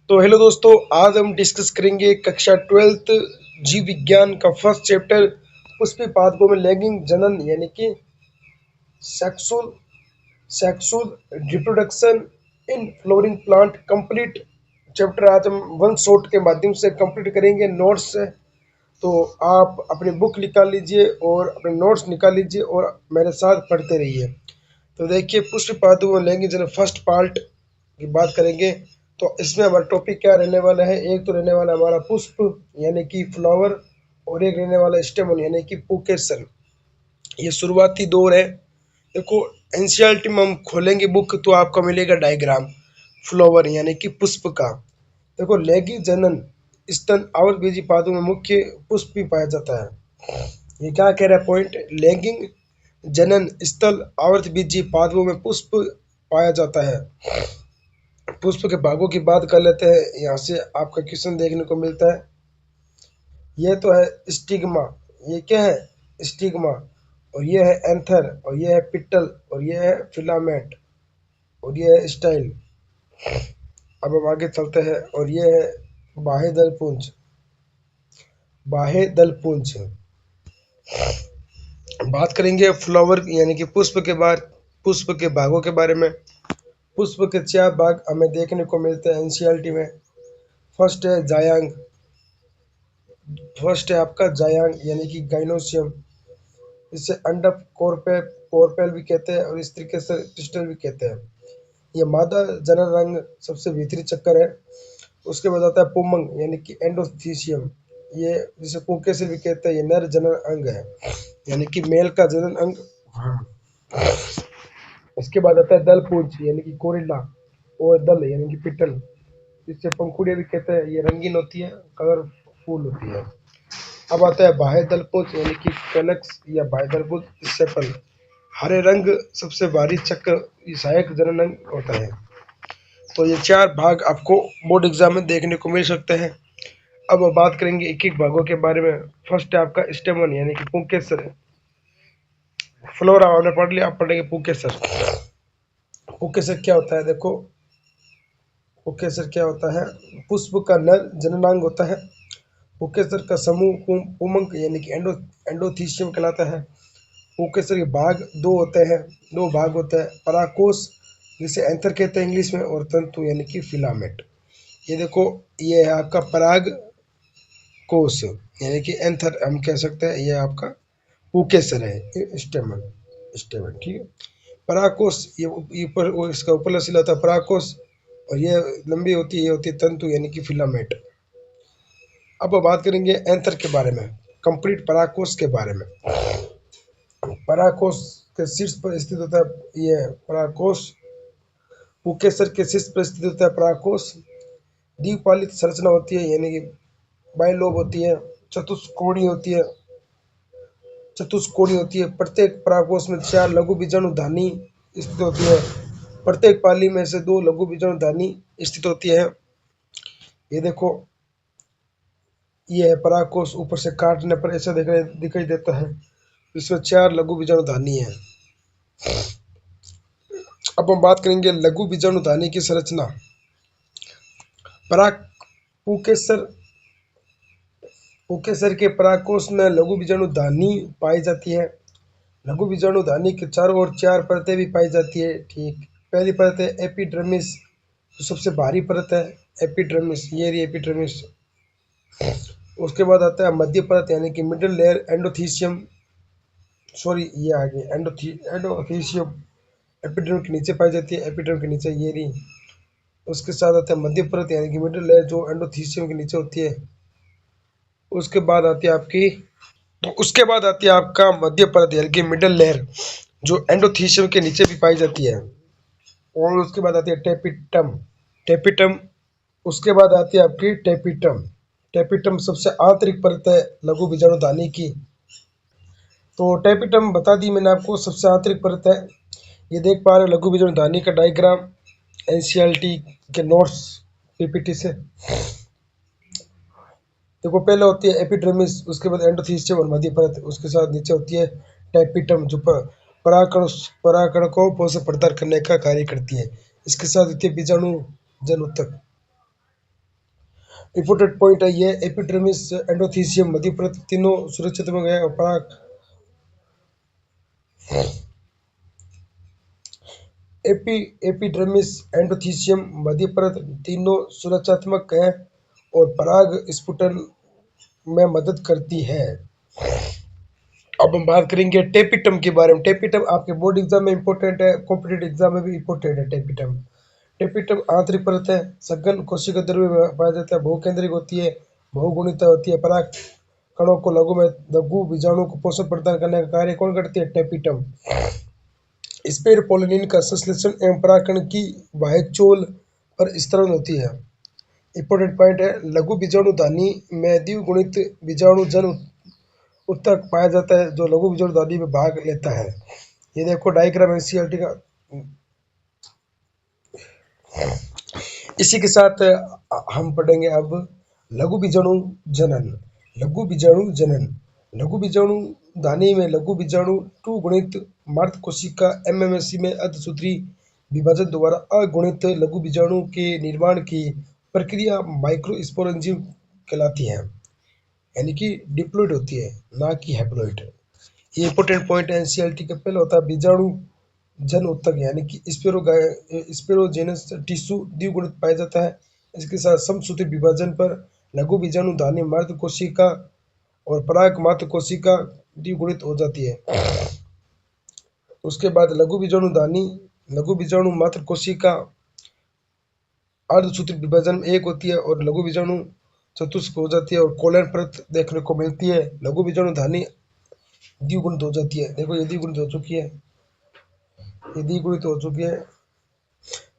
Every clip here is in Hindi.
तो हेलो दोस्तों, आज हम डिस्कस करेंगे कक्षा 12th जीव विज्ञान का फर्स्ट चैप्टर पुष्पी पादपों में लैंगिक जनन यानी कि sexual sexual reproduction in flowering plant complete chapter आज हम वन शॉट के माध्यम से कंप्लीट करेंगे नोट्स से। तो आप अपनी बुक निकाल लीजिए और अपने नोट्स निकाल लीजिए और मेरे साथ पढ़ते रहिए। तो देखिए, पुष्प पादपों में लैंगिक जनन फर्स्ट पार्ट की बात करेंगे। तो इसमें हमारा टॉपिक क्या रहने वाला है? एक तो रहने वाला हमारा पुष्प यानी कि फ्लावर, और एक रहने वाला स्टेमन यानी कि पुकेसर। ये शुरुआती दौर है। देखो, एनसीईआरटी में हम खोलेंगे बुक तो आपको मिलेगा डायग्राम फ्लावर यानी कि पुष्प का। देखो, लैंगिक जनन स्तन आवृतबीजी पादपों में मुख्य पुष्प भी पाया जाता है। ये क्या कह रहा है पॉइंट? लैंगिक जनन स्थल आवृतबीजी पादपों में पुष्प पाया जाता है। पुष्प के भागों की बात कर लेते हैं। यहाँ से आपका क्वेश्चन देखने को मिलता है। ये तो है स्टिग्मा। ये क्या है? स्टिग्मा। और ये है एंथर, और ये है पिटल, और ये है फिलामेंट, और ये है स्टाइल। अब हम आगे चलते हैं और ये है बाह्य दल पुंज। बाह्य दल पुंज बात करेंगे फ्लावर यानी कि पुष्प के बाद पुष्प के भागों के बारे में। पुष्प के 4 भाग हमें देखने को मिलते हैं एनसीईआरटी में। फर्स्ट है जायांग। फर्स्ट है आपका जायांग यानी कि गाइनोसियम। इसे अंडप कोरपेल भी कहते हैं और स्त्री के क्रिस्टल भी कहते हैं। ये मादा जनन रंग सबसे भीतरी चक्कर है। उसके बाद आता है पुमंग यानी कि एंडोथीसियम। ये जिसे पुंकेसर भी कहते हैं, ये नर जनन अंग है यानी कि मेल का जनन अंग। इसके बाद आता है दल पुंज यानी कि कोरिल्ला, और दल यानी कि पिटल, जिससे पंखुड़ियां भी कहते हैं। ये रंगीन होती है, कलरफुल होती है। अब आता है बाह्य दल पुंज यानी कि कैलक्स या बाह्य दल पुंज सेपल। हरे रंग सबसे भारी चक्र सहायक जनन अंग होता है। तो ये 4 भाग आपको बोर्ड एग्जाम में देखने को मिल सकते हैं। अब बात करेंगे एक एक भागों के बारे में। फर्स्ट है आपका स्टेमन यानी कि पुंकेसर। फ्लोरा हमने पढ़ लिया, आप पढ़ेंगे पुंकेसर। पुंकेसर क्या होता है? देखो, पुंकेसर क्या होता है? पुष्प का नर जननांग होता है। पुंकेसर का समूह पुमंक यानी कि एंडोथीसियम कहलाता है। पुंकेसर के भाग दो भाग होते हैं, पराकोष जिसे एंथर कहते हैं इंग्लिश में, और तंतु यानी कि फिलामेंट। ये देखो, ये है आपका पराग कोष यानी कि एंथर हम कह सकते हैं। ये आपका पुंकेसर है, स्टेमन स्टेमन, ठीक है। पराकोष ये ऊपर, इसका ऊपरला सिला होता है पराकोष, और ये लंबी होती है, ये होती है तंतु यानी कि फिलामेंट। अब बात करेंगे एंथर के बारे में, कंप्लीट पराकोष के बारे में। पराकोष के शीर्ष पर स्थित होता है ये पराकोष। पुंकेसर के शीर्ष पर स्थित होता है पराकोष। द्विपालित संरचना होती है यानी कि बाइलोब होती है। चतुष्कोणीय होती है। प्रत्येक पराकोष में 4 लघु बीजाणुधानी स्थित होती है। प्रत्येक पाली में से 2 लघु बीजाणुधानी स्थित होती है। ये देखो, ये है पराकोष। ऊपर से काटने पर ऐसा दिखाई देता है। इसमें 4 लघु बीजाणुधानी है। अब हम बात करेंगे लघु बीजाणुधानी की संरचना। पराग पुंकेसर पुंकेसर के पराकोष में लघु बीजाणुधानी पाई जाती है। लघु बीजाणुधानी के चारों ओर 4 परतें भी पाई जाती है, ठीक। पहली परत है एपिडर्मिस, जो सबसे भारी परत है। एपिडर्मिस, ये रही एपिडर्मिस। उसके बाद आता है मध्य परत यानी कि मिडिल लेयर, एंडोथीसियम। सॉरी, ये आ गई एंडोथीसियम। एपिडर्म के नीचे पाई जाती है, एपिडर्म के नीचे ये रही। उसके साथ आता है मध्य परत यानी कि मिडिल लेयर, जो एंडोथीसियम के नीचे होती है। उसके बाद आती है आपकी उसके बाद आती है आपका मध्य परत यानी कि मिडिल लेयर, जो एंडोथीसियम के नीचे भी पाई जाती है। और उसके बाद आती है टेपिटम। टेपिटम उसके बाद आती है आपकी टेपिटम। टेपिटम सबसे आंतरिक परत है लघु बीजाणुधानी की। तो टेपिटम बता दी मैंने आपको, सबसे आंतरिक परत है। ये देख पा रहे लघु बीजाणुधानी का डायग्राम एनसीईआरटी के नोट्स पीपीटी से। देखो, पहले होती है एपिडर्मिस, उसके बाद एंडोथीसियम और मध्य परत, उसके साथ नीचे होती है टेपिटम, जो पराकण को पोषक प्रदान करने का कार्य करती है। इसके साथ होती है बीजाणु जन ऊतक। इंपोर्टेंट पॉइंट है ये, एपिडर्मिस एंडोथीसियम मध्य परत तीनों सुरक्षात्मक है और पराग एपिडर्मिस एंडोथीसियम मध्य परत तीनों सुरक्षात्मक है और पराग स्फुटन में मदद करती है। अब हम बात करेंगे टेपिटम के बारे में। टेपिटम आपके बोर्ड एग्जाम में इंपॉर्टेंट है, कॉम्पिटेटिव एग्जाम में भी इंपॉर्टेंट है। टेपिटम टेपिटम आंतरिक परत है, सघन कोशिका द्रव्य में पाया जाता है, बहुकेंद्रिक होती है, बहुगुणित होती है। पराग कणों को लघु बीजाणु को पोषण प्रदान करने का कार्य कौन करती है? टेपिटम। स्पेर पोलिनिन का संश्लेषण एवं परागकण की बाह्य चोल पर स्तरण होती है। इंपॉर्टेंट पॉइंट है, लघु बीजाणु धानी में द्विगुणित बीजाणु जन उत्तक पाया जाता है जो लघु बीजाणु धानी में भाग लेता है। ये देखो डायग्राम एनसीईआरटी का। इसी के साथ हम पढ़ेंगे अब लघु बीजाणु जनन। लघु बीजाणु जनन, लघु बीजाणु धानी में लघु बीजाणु 2 गुणित मार्त कोशिका एमएमएससी में अर्धसूत्री विभाजन द्वारा अगुणित लघु बीजाणु के निर्माण की प्रक्रिया माइक्रोस्पोरेंजियम कहलाती है, यानी कि डिप्लॉइड होती है, ना कि हैप्लॉइड। ये इंपॉर्टेंट पॉइंट है एनसीईआरटी का। पहला होता है बीजाणु जन उत्तक, यानी कि स्पेरोजेनस टिश्यू द्विगुणित पाया जाता है। इसके साथ समसूत्री विभाजन पर लघु बीजाणु धानी मात्र कोशिका और पराग मात्र कोशिका द्विगुणित हो जाती है। उसके बाद लघु बीजाणु धानी लघु बीजाणु मात्र कोशिका अर्धसूत्री विभाजन में एक होती है और लघु बीजाणु चतुष्क हो जाती है और कोलन परत देखने को मिलती है। लघु बीजाणु धानी द्विगुणित हो जाती है। देखो ये द्विगुणित हो चुकी है, ये द्विगुणित हो चुकी है।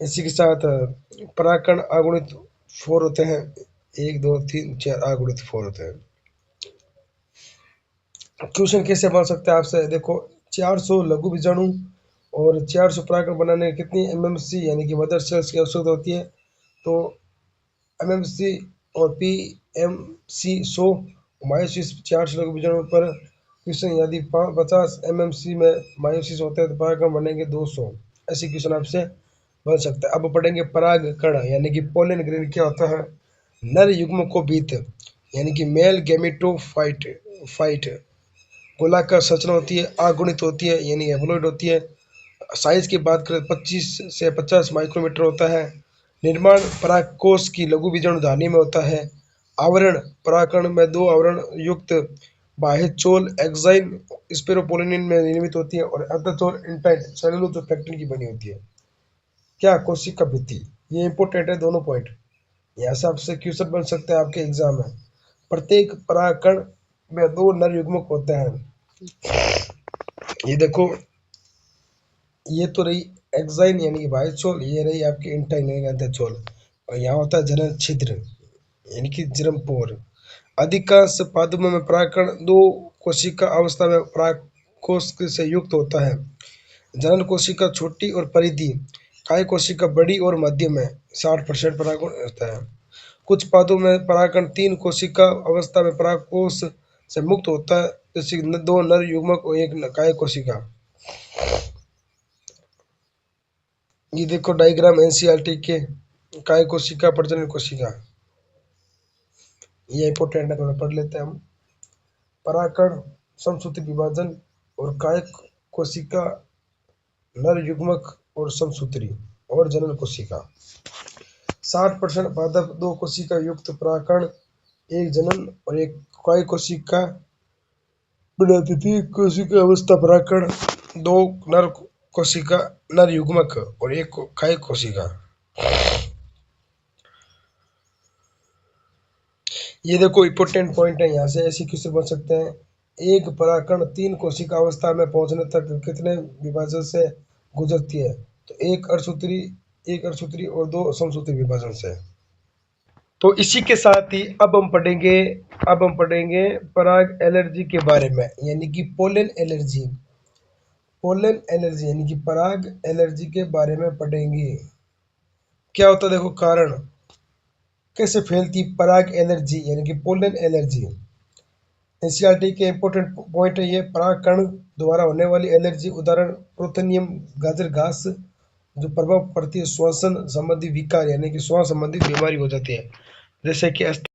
इसी के साथ परागकण अगुणित 4 होते हैं, 1 2 3 4 अगुणित 4 होते हैं। क्वेश्चन कैसे बन सकता है आपसे? देखो 400 लघु बीजाणु और 400 परागकण बनाने में कितनी एमएमसी यानी कि मदर सेल्स की आवश्यकता होती है? तो एमएमसी और पीएमसी 100 मायोसिस 400 लघु बीजाणु पर क्वेश्चन यदि 50 एमएमसी में मायोसिस होता है तो परागकण बनेंगे 200। ऐसे क्वेश्चन आपसे बन सकता है। अब पढ़ेंगे परागकण यानी कि पोलन ग्रेन क्या होता है? नर युग्म को बीत यानी कि मेल गैमेटोफाइट गोलाकार संरचना होती है, अगुणित होती है यानी हैप्लॉइड होती है। साइज की बात करें 25 से 50 माइक्रोमीटर होता है। निर्माण परागकोश की लघु बीजाणु धानी में होता है। आवरण परागकण में 2 आवरण युक्त बाह्य चोल एक्साइन स्पेरोपोलिनिन में निर्मित होती है और अंतःचोल इंटैक्ट सेलुलोपेक्टिन की बनी होती है। क्या? कोशिका भित्ति। ये इंपॉर्टेंट है दोनों पॉइंट, यहाँ से आपसे क्वेश्चन बन सकते हैं आपके एग्जाम में। प्रत्येक परागकण में 2 नर युग्मक होते हैं। ये देखो, ये तो रही एक्साइन यानी कि बाह्य चोल, ये रही आपकी इंटाइन यानी कि अंतःचोल, और यहाँ होता है जनन छिद्र यानी कि जर्मपोर। अधिकांश पादपों में परागकण 2 कोशिका अवस्था में परागकोश से युक्त होता है। जनन कोशिका छोटी और परिधि, काय कोशिका बड़ी और मध्यम है। 60% परागकण होता है। कुछ पादपों में परागकण 3 कोशिका अवस्था में परागकोश से मुक्त होता है, जैसे 2 नर युग्मक और 1 काय कोशिका। ये देखो डायग्राम एनसीईआरटी के, काय कोशिका प्रजनन कोशिका, ये इंपॉर्टेंट है, थोड़ा पढ़ लेते हैं हम। परागकण समसूत्री विभाजन और काय कोशिका नर युग्मक और समसूत्री और जनन कोशिका। 60% पादप 2 कोशिका युक्त परागकण, 1 जनन और 1 काय कोशिका बनाती थी। कोशिका अवस्था परागकण 2 नर कोशिका नर युग्मक और 1 काय कोशिका। ये देखो इंपॉर्टेंट पॉइंट है, यहाँ से ऐसे क्वेश्चन बन सकते हैं। एक परागकण 3 कोशिका अवस्था में पहुंचने तक कितने विभाजन से गुजरती है? तो एक अर्धसूत्री और 2 समसूत्री विभाजन से। तो इसी के साथ ही अब हम पढ़ेंगे पराग एलर्जी के बारे में, यानी कि पोलन एलर्जी। पोलन एलर्जी यानी कि पराग एलर्जी के बारे में पढ़ेंगे। क्या होता है? देखो कारण, कैसे फैलती पराग एलर्जी यानी कि पोलन एलर्जी। एनसीईआरटी के इंपॉर्टेंट पॉइंट है ये, परागकण द्वारा होने वाली एलर्जी, उदाहरण प्रोथेनियम गाजर घास, जो प्रभाव पड़ती है श्वसन संबंधी विकार यानी कि श्वास संबंधी बीमारी हो जाती है। जैसे कि